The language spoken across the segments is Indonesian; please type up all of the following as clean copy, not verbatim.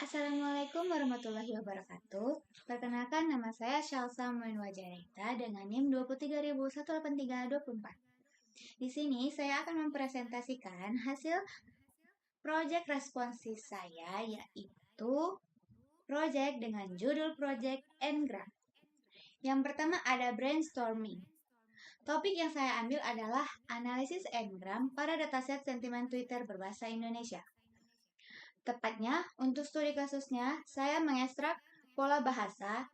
Assalamualaikum warahmatullahi wabarakatuh. Perkenalkan, nama saya Shalsa Muinwajarita dengan NIM 230018324. Di sini saya akan mempresentasikan hasil proyek responsif saya, yaitu proyek dengan judul Project Ngram. Yang pertama ada brainstorming. Topik yang saya ambil adalah analisis Ngram pada dataset sentimen Twitter berbahasa Indonesia. Tepatnya, untuk studi kasusnya, saya mengekstrak pola bahasa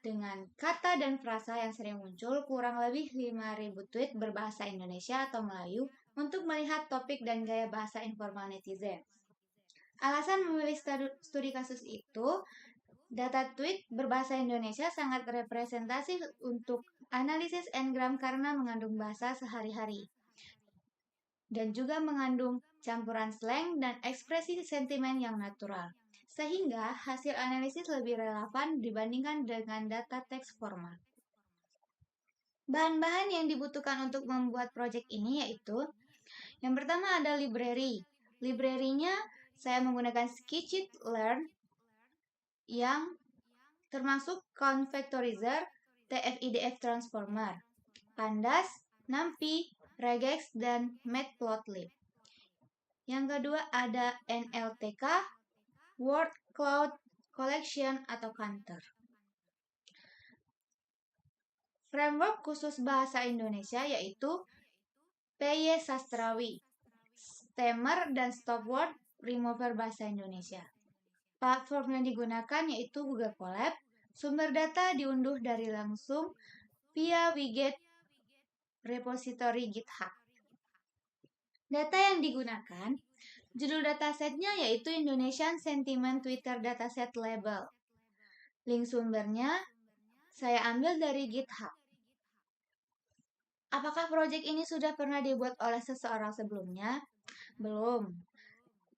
dengan kata dan frasa yang sering muncul kurang lebih 5.000 tweet berbahasa Indonesia atau Melayu untuk melihat topik dan gaya bahasa informal netizen. Alasan memilih studi kasus itu, data tweet berbahasa Indonesia sangat representatif untuk analisis Ngram karena mengandung bahasa sehari-hari dan juga mengandung campuran slang dan ekspresi sentimen yang natural, sehingga hasil analisis lebih relevan dibandingkan dengan data teks formal. Bahan-bahan yang dibutuhkan untuk membuat proyek ini yaitu, yang pertama ada library. Library-nya saya menggunakan Scikit-learn yang termasuk Convectorizer, TF-IDF Transformer, Pandas, NumPy, Regex, dan Matplotlib. Yang kedua ada NLTK, Word Cloud Collection atau Cantor. Framework khusus bahasa Indonesia yaitu PY Sastrawi, Stemmer dan Stopword Remover bahasa Indonesia. Platform yang digunakan yaitu Google Colab. Sumber data diunduh dari langsung via widget repository GitHub. Data yang digunakan, judul datasetnya yaitu Indonesian Sentiment Twitter Dataset Label. Link sumbernya saya ambil dari GitHub. Apakah proyek ini sudah pernah dibuat oleh seseorang sebelumnya? Belum.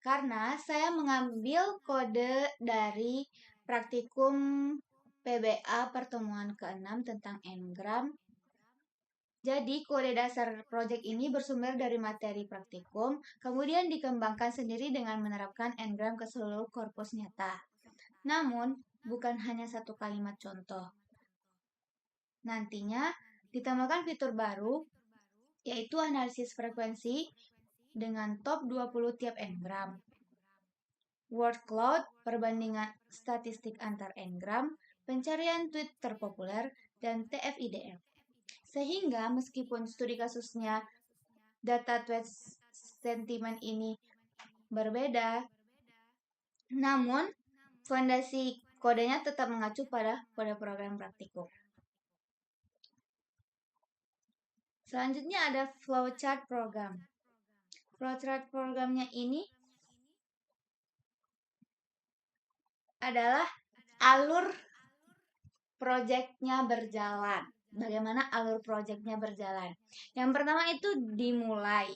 Karena saya mengambil kode dari praktikum PBA pertemuan ke-6 tentang Ngram. Jadi, kode dasar proyek ini bersumber dari materi praktikum, kemudian dikembangkan sendiri dengan menerapkan Ngram ke seluruh korpus nyata. Namun, bukan hanya satu kalimat contoh. Nantinya, ditambahkan fitur baru, yaitu analisis frekuensi dengan top 20 tiap Ngram. Word cloud, perbandingan statistik antar Ngram, pencarian tweet terpopuler, dan TF-IDF. Sehingga meskipun studi kasusnya data tweet sentimen ini berbeda, namun fondasi kodenya tetap mengacu pada kode program praktikum. Selanjutnya ada flowchart program. Flowchart programnya ini adalah alur proyeknya berjalan. Bagaimana alur proyeknya berjalan? Yang pertama itu dimulai.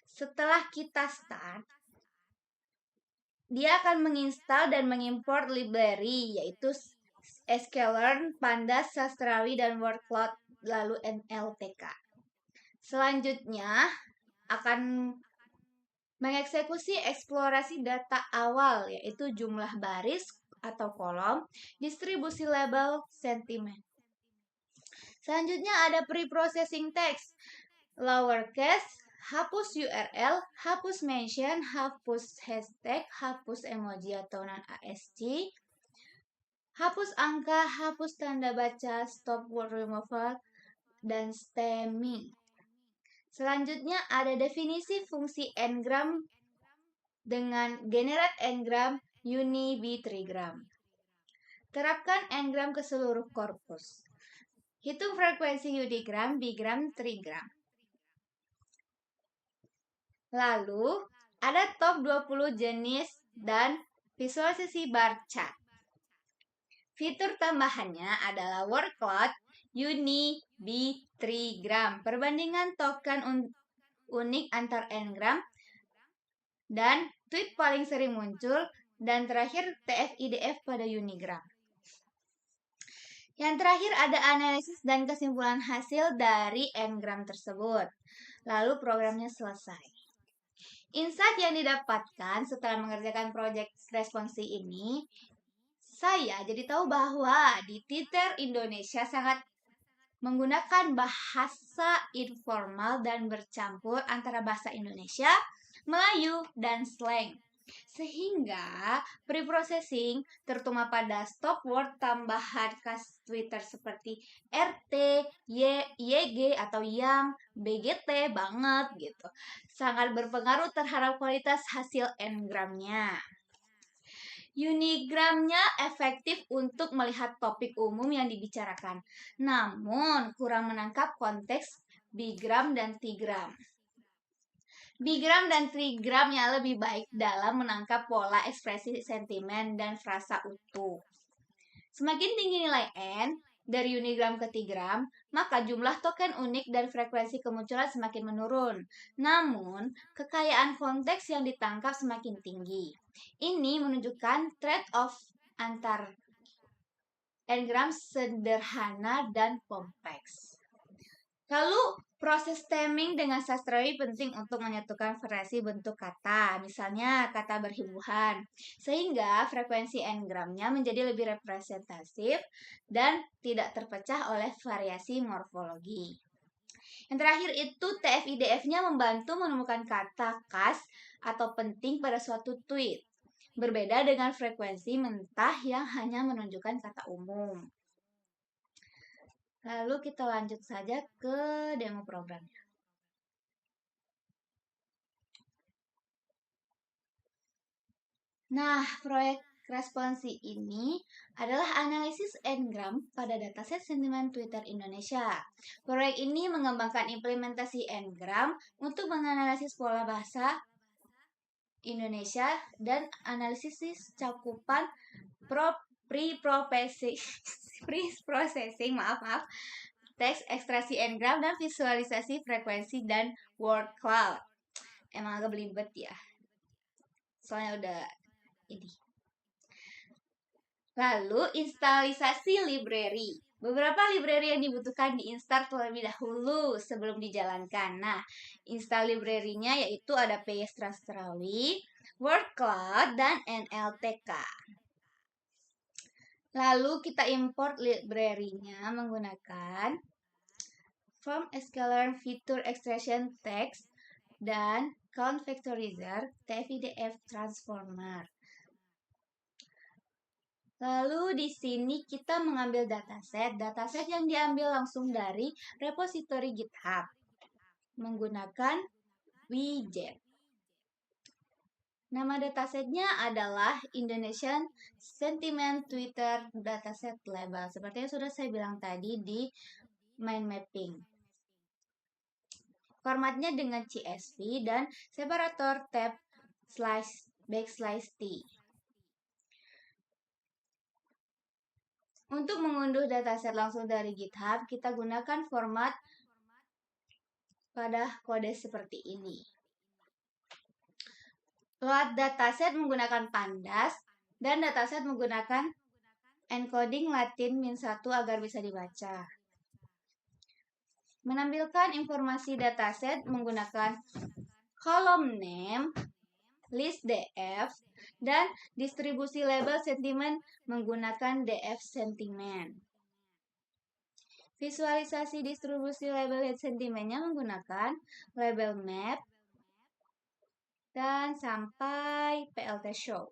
Setelah kita start, dia akan menginstal dan mengimport library, yaitu sklearn, Pandas, Sastrawi, dan Wordcloud, lalu NLTK. Selanjutnya akan mengeksekusi eksplorasi data awal, yaitu jumlah baris atau kolom, distribusi label, sentimen. Selanjutnya ada pre-processing text, lowercase, hapus URL, hapus mention, hapus hashtag, hapus emoji atau non-ASCII, hapus angka, hapus tanda baca, stop word removal, dan stemming. Selanjutnya ada definisi fungsi Ngram dengan generate Ngram, uni, b, trigram. Terapkan Ngram ke seluruh korpus. Hitung frekuensi unigram, bigram, trigram. Lalu, ada top 20 jenis dan visualisasi bar chart. Fitur tambahannya adalah word cloud, uni, b, trigram. Perbandingan token unik antar Ngram dan tweet paling sering muncul, dan terakhir TF-IDF pada unigram. Yang terakhir ada analisis dan kesimpulan hasil dari Ngram tersebut. Lalu programnya selesai. Insight yang didapatkan setelah mengerjakan proyek responsi ini, saya jadi tahu bahwa di Twitter Indonesia sangat menggunakan bahasa informal dan bercampur antara bahasa Indonesia, Melayu, dan slang. Sehingga preprocessing terutama pada stop word tambahan khas Twitter seperti RT, YG atau yang, BGT banget gitu. Sangat berpengaruh terhadap kualitas hasil n-gramnya. Unigramnya efektif untuk melihat topik umum yang dibicarakan, namun kurang menangkap konteks bigram dan trigram. Bigram dan trigramnya lebih baik dalam menangkap pola ekspresi sentimen dan frasa utuh. Semakin tinggi nilai N dari unigram ke trigram, maka jumlah token unik dan frekuensi kemunculan semakin menurun. Namun, kekayaan konteks yang ditangkap semakin tinggi. Ini menunjukkan trade-off antar n-gram sederhana dan kompleks. Lalu, proses stemming dengan sastrawi penting untuk menyatukan variasi bentuk kata, misalnya kata berhimbuhan, sehingga frekuensi n-gramnya menjadi lebih representatif dan tidak terpecah oleh variasi morfologi. Yang terakhir itu TF-IDF-nya membantu menemukan kata khas atau penting pada suatu tweet, berbeda dengan frekuensi mentah yang hanya menunjukkan kata umum. Lalu kita lanjut saja ke demo programnya. Nah, proyek responsi ini adalah analisis n-gram pada dataset sentimen Twitter Indonesia. Proyek ini mengembangkan implementasi n-gram untuk menganalisis pola bahasa Indonesia dan analisis cakupan pre-processing teks ekstraksi n-gram dan visualisasi frekuensi dan word cloud. Emang agak belibet ya, soalnya udah ini. Lalu instalisasi library. Beberapa library yang dibutuhkan diinstal terlebih dahulu sebelum dijalankan. Nah, install library-nya yaitu ada PS Rastrawi, Word Cloud, dan NLTK. Lalu kita import library-nya menggunakan Form Scalar Feature Extraction Text dan Count Vectorizer TF-IDF Transformer. Lalu di sini kita mengambil dataset yang diambil langsung dari repositori GitHub menggunakan widget. Nama datasetnya adalah Indonesian Sentiment Twitter Dataset Label, seperti yang sudah saya bilang tadi di mind mapping. Formatnya dengan CSV dan separator tab /t. Untuk mengunduh dataset langsung dari GitHub, kita gunakan format pada kode seperti ini. Load dataset menggunakan pandas dan dataset menggunakan encoding Latin -1 agar bisa dibaca. Menampilkan informasi dataset menggunakan column name, list df, dan distribusi label sentimen menggunakan df sentimen. Visualisasi distribusi label sentimennya menggunakan label map dan sampai PLT show.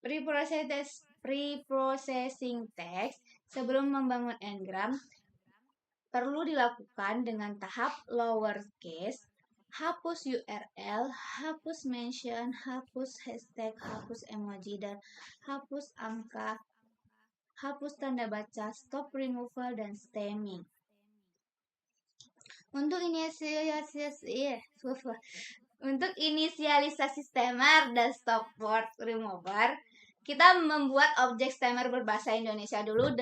Preprocessing text sebelum membangun n-gram perlu dilakukan dengan tahap lowercase, hapus URL, hapus mention, hapus hashtag, hapus emoji, dan hapus angka, hapus tanda baca, stop removal, dan stemming. Untuk inisialisasi stemmer dan stop word remover, kita membuat objek stemmer berbahasa Indonesia dulu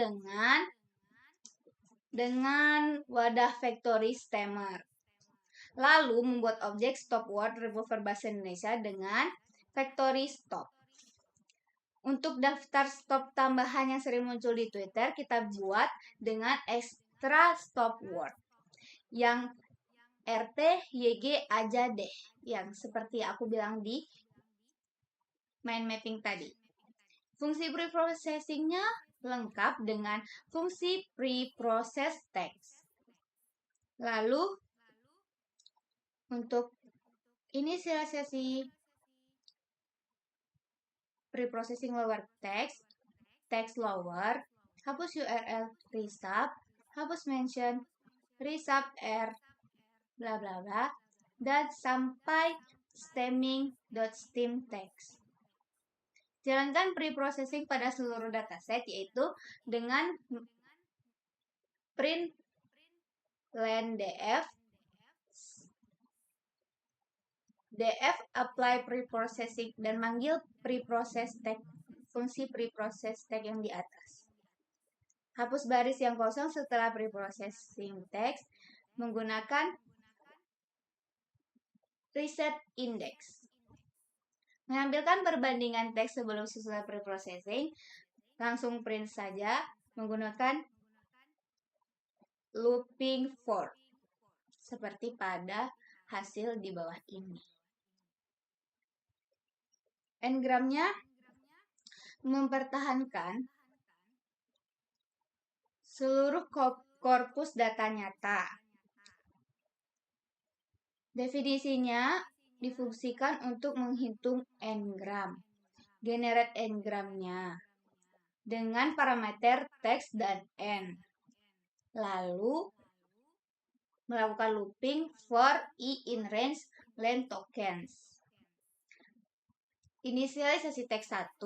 dengan wadah factory stemmer. Lalu membuat objek stop word remover bahasa Indonesia dengan factory stop. Untuk daftar stop tambahan yang sering muncul di Twitter, kita buat dengan extra stop word. Yang RT, YG aja deh, yang seperti aku bilang di mind mapping tadi. Fungsi preprocessingnya lengkap dengan fungsi preprocess text. Lalu, untuk inisialisasi preprocessing lower text, text lower, hapus URL resub, hapus mention, resub r, bla bla bla, dan sampai stemming.stem text. Jalankan preprocessing pada seluruh dataset, yaitu dengan print len df apply preprocessing dan manggil preprocess tag, fungsi preprocess tag yang di atas. Hapus baris yang kosong setelah preprocessing text menggunakan reset index. Mengambilkan perbandingan teks sebelum sesudah preprocessing, langsung print saja menggunakan looping for, seperti pada hasil di bawah ini. N-gramnya mempertahankan seluruh korpus data nyata. Definisinya difungsikan untuk menghitung n-gram. Generate n-gramnya dengan parameter teks dan n. Lalu melakukan looping for i in range len tokens. Inisialisasi teks 1,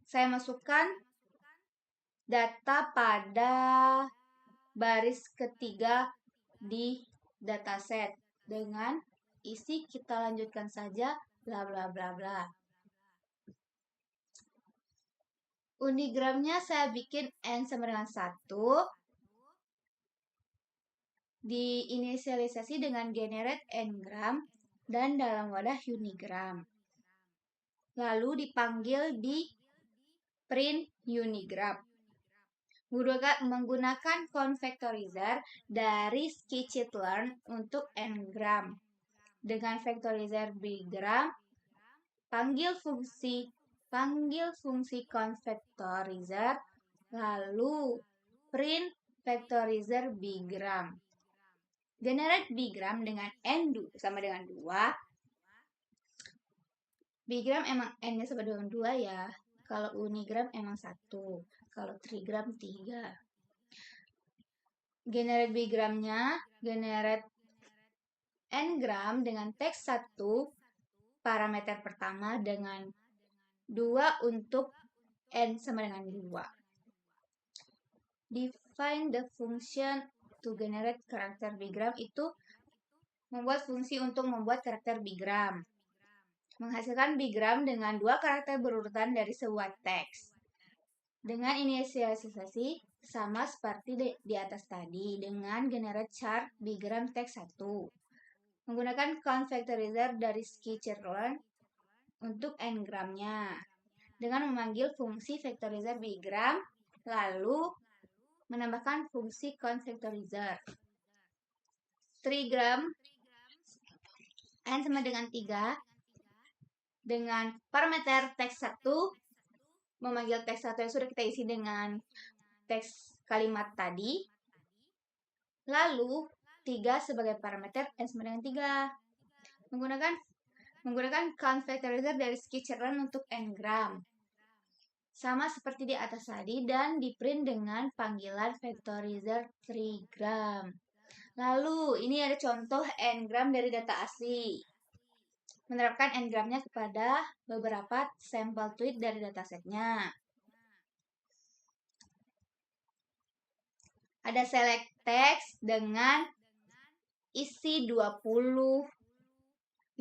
saya masukkan data pada baris ketiga di dataset dengan isi kita lanjutkan saja bla bla bla bla. Unigramnya saya bikin n sama dengan 1, diinisialisasi dengan generate n-gram dan dalam wadah unigram. Lalu dipanggil di print unigram. Menggunakan convectorizer dari scikit-learn untuk n-gram. Dengan vectorizer bgram, panggil fungsi convectorizer, lalu print vectorizer bgram. Generate bgram dengan n sama dengan 2. Bigram emang n-nya sama dengan 2 ya. Kalau unigram emang 1. Kalau trigram 3. Generate bigramnya, generate n-gram dengan teks 1, parameter pertama dengan 2 untuk n sama dengan 2. Define the function to generate karakter bigram, itu membuat fungsi untuk membuat karakter bigram. Menghasilkan bigram dengan 2 karakter berurutan dari sebuah teks. Dengan inisialisasi sama seperti di atas tadi dengan generate char bigram teks 1. Menggunakan convectorizer dari scikit-learn untuk n-gramnya. Dengan memanggil fungsi vectorizer bigram, lalu menambahkan fungsi convectorizer. Trigram n sama dengan 3. Dengan parameter teks 1, memanggil teks 1 yang sudah kita isi dengan teks kalimat tadi. Lalu 3 sebagai parameter n sama dengan 3. Menggunakan convectorizer dari scikit-learn untuk n-gram. Sama seperti di atas tadi dan di print dengan panggilan vectorizer trigram. Lalu ini ada contoh n-gram dari data asli. Menerapkan n-gramnya kepada beberapa sampel tweet dari datasetnya. Ada select text dengan isi 20,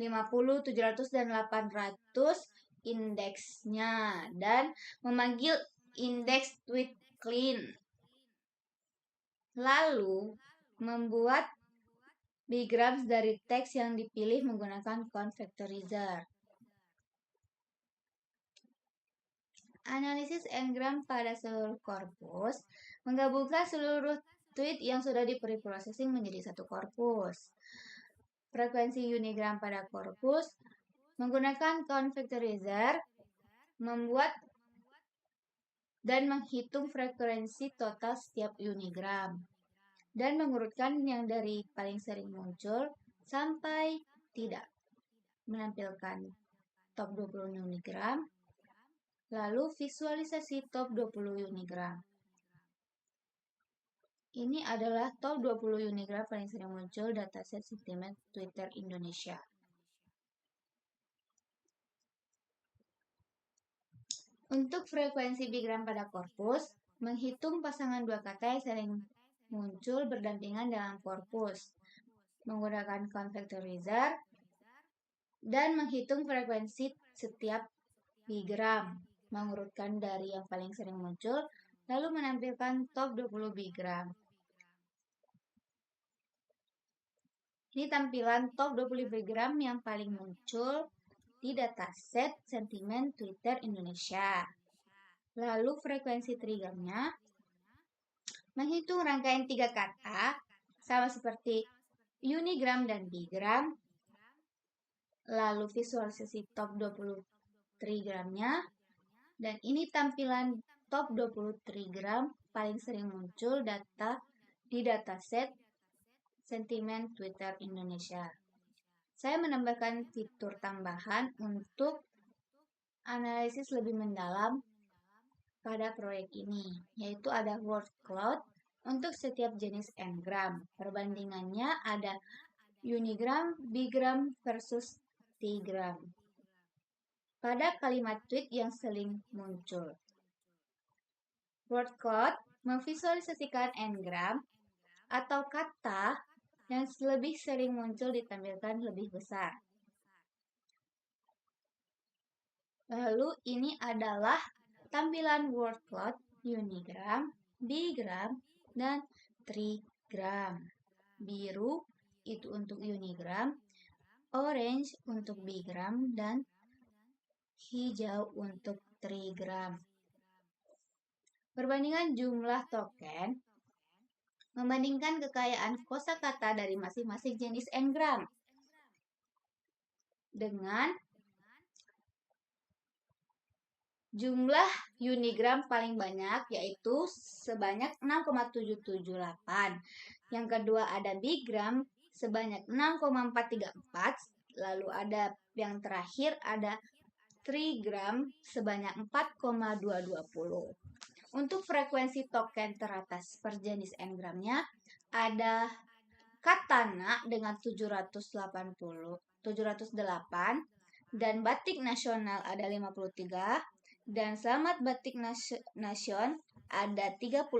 50, 700, dan 800 indeksnya. Dan memanggil index tweet clean. Lalu membuat bigrams dari teks yang dipilih menggunakan convectorizer. Analisis n-gram pada seluruh korpus, menggabungkan seluruh tweet yang sudah di preprocessing menjadi satu korpus. frekuensi unigram pada korpus, menggunakan count factorizer, membuat dan menghitung frekuensi total setiap unigram, dan mengurutkan yang dari paling sering muncul sampai tidak, menampilkan top 20 unigram, lalu visualisasi top 20 unigram. Ini adalah top 20 unigram paling sering muncul dataset sentimen Twitter Indonesia. Untuk frekuensi bigram pada korpus, menghitung pasangan dua kata yang sering muncul berdampingan dalam korpus, menggunakan count factorizer, dan menghitung frekuensi setiap bigram, mengurutkan dari yang paling sering muncul, lalu menampilkan top 20 bigram. Ini tampilan top 20 bigram yang paling muncul di dataset sentimen Twitter Indonesia. Lalu frekuensi trigramnya menghitung rangkaian 3 kata sama seperti unigram dan bigram. Lalu visualisasi top 20 trigramnya, dan ini tampilan top 20 trigram paling sering muncul di dataset sentimen Twitter Indonesia. Saya menambahkan fitur tambahan untuk analisis lebih mendalam pada proyek ini, yaitu ada word cloud untuk setiap jenis n-gram. Perbandingannya ada unigram, bigram versus trigram pada kalimat tweet yang sering muncul. Word cloud memvisualisasikan n-gram atau kata yang lebih sering muncul ditampilkan lebih besar. Lalu ini adalah tampilan word cloud unigram, bigram, dan trigram. Biru itu untuk unigram, orange untuk bigram, dan hijau untuk trigram. Perbandingan jumlah token membandingkan kekayaan kosakata dari masing-masing jenis n-gram dengan jumlah unigram paling banyak, yaitu sebanyak 6,778. Yang kedua ada bigram sebanyak 6,434. Lalu ada yang terakhir ada trigram sebanyak 4,220. Untuk frekuensi token teratas per jenis n-gramnya ada Katana dengan 708 dan Batik Nasional ada 53 dan Selamat Batik Nation ada 34.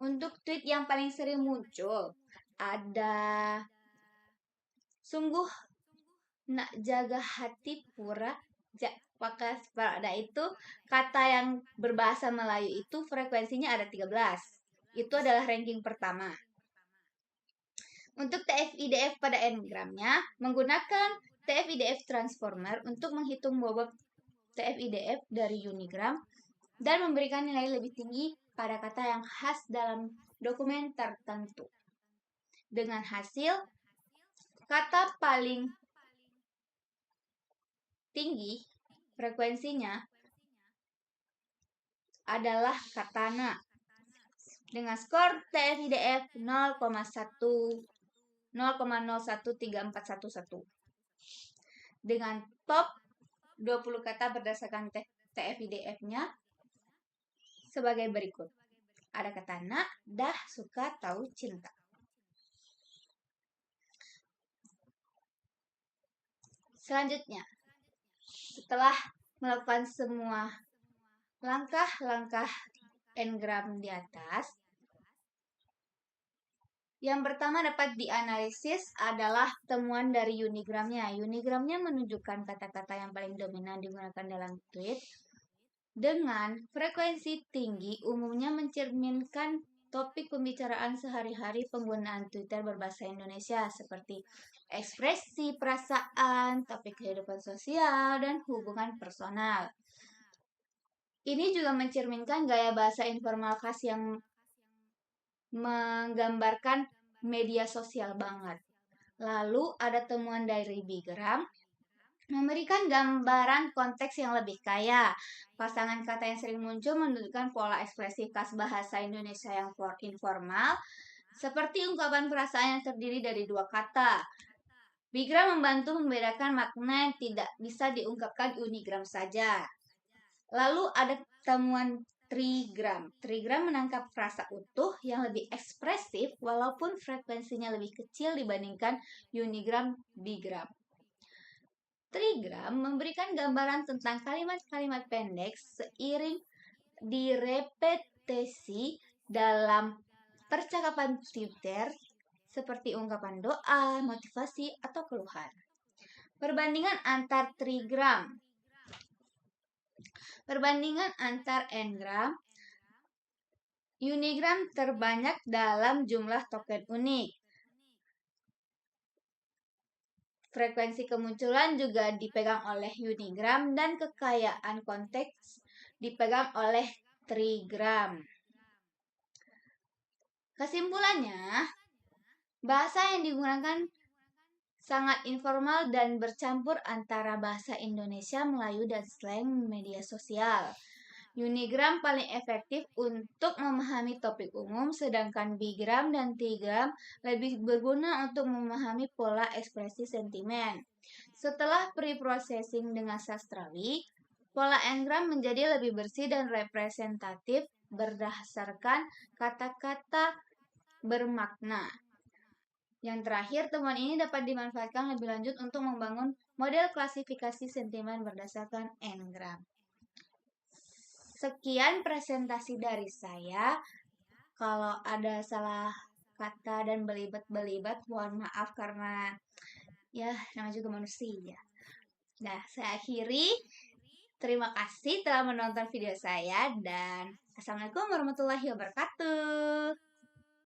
Untuk tweet yang paling sering muncul ada sungguh nak jaga hati pura pakas pada itu kata yang berbahasa Melayu itu frekuensinya ada 13. Itu adalah ranking pertama. Untuk TF-IDF pada n-gramnya menggunakan TF-IDF transformer untuk menghitung bobot TF-IDF dari unigram dan memberikan nilai lebih tinggi pada kata yang khas dalam dokumen tertentu. Dengan hasil kata paling tinggi frekuensinya adalah katana dengan skor TF-IDF 0,013411 dengan top 20 kata berdasarkan TF-IDF-nya sebagai berikut. Ada kata nak, dah, suka, tahu, cinta. Selanjutnya, setelah melakukan semua langkah-langkah n-gram di atas, yang pertama dapat dianalisis adalah temuan dari unigramnya. Unigramnya menunjukkan kata-kata yang paling dominan digunakan dalam tweet dengan frekuensi tinggi, umumnya mencerminkan topik pembicaraan sehari-hari penggunaan Twitter berbahasa Indonesia seperti ekspresi perasaan, topik kehidupan sosial, dan hubungan personal. Ini juga mencerminkan gaya bahasa informal khas yang menggambarkan media sosial banget. Lalu ada temuan dari Bigram, memberikan gambaran konteks yang lebih kaya. Pasangan kata yang sering muncul menunjukkan pola ekspresi khas bahasa Indonesia yang informal, seperti ungkapan perasaan yang terdiri dari dua kata. Bigram membantu membedakan makna yang tidak bisa diungkapkan unigram saja. Lalu ada temuan trigram. Trigram menangkap frasa utuh yang lebih ekspresif walaupun frekuensinya lebih kecil dibandingkan unigram bigram. Trigram memberikan gambaran tentang kalimat-kalimat pendek seiring direpetisi dalam percakapan Twitter seperti ungkapan doa, motivasi, atau keluhan. Perbandingan antar trigram. Perbandingan antar n-gram. Unigram terbanyak dalam jumlah token unik. Frekuensi kemunculan juga dipegang oleh unigram dan kekayaan konteks dipegang oleh trigram. Kesimpulannya, bahasa yang digunakan sangat informal dan bercampur antara bahasa Indonesia, Melayu, dan slang media sosial. Unigram paling efektif untuk memahami topik umum, sedangkan bigram dan trigram lebih berguna untuk memahami pola ekspresi sentimen. Setelah pre-processing dengan sastrawi, pola n-gram menjadi lebih bersih dan representatif berdasarkan kata-kata bermakna. Yang terakhir, temuan ini dapat dimanfaatkan lebih lanjut untuk membangun model klasifikasi sentimen berdasarkan n-gram. Sekian presentasi dari saya. Kalau ada salah kata dan belibet, mohon maaf karena ya namanya juga manusia. Nah, saya akhiri. Terima kasih telah menonton video saya dan Assalamualaikum warahmatullahi wabarakatuh.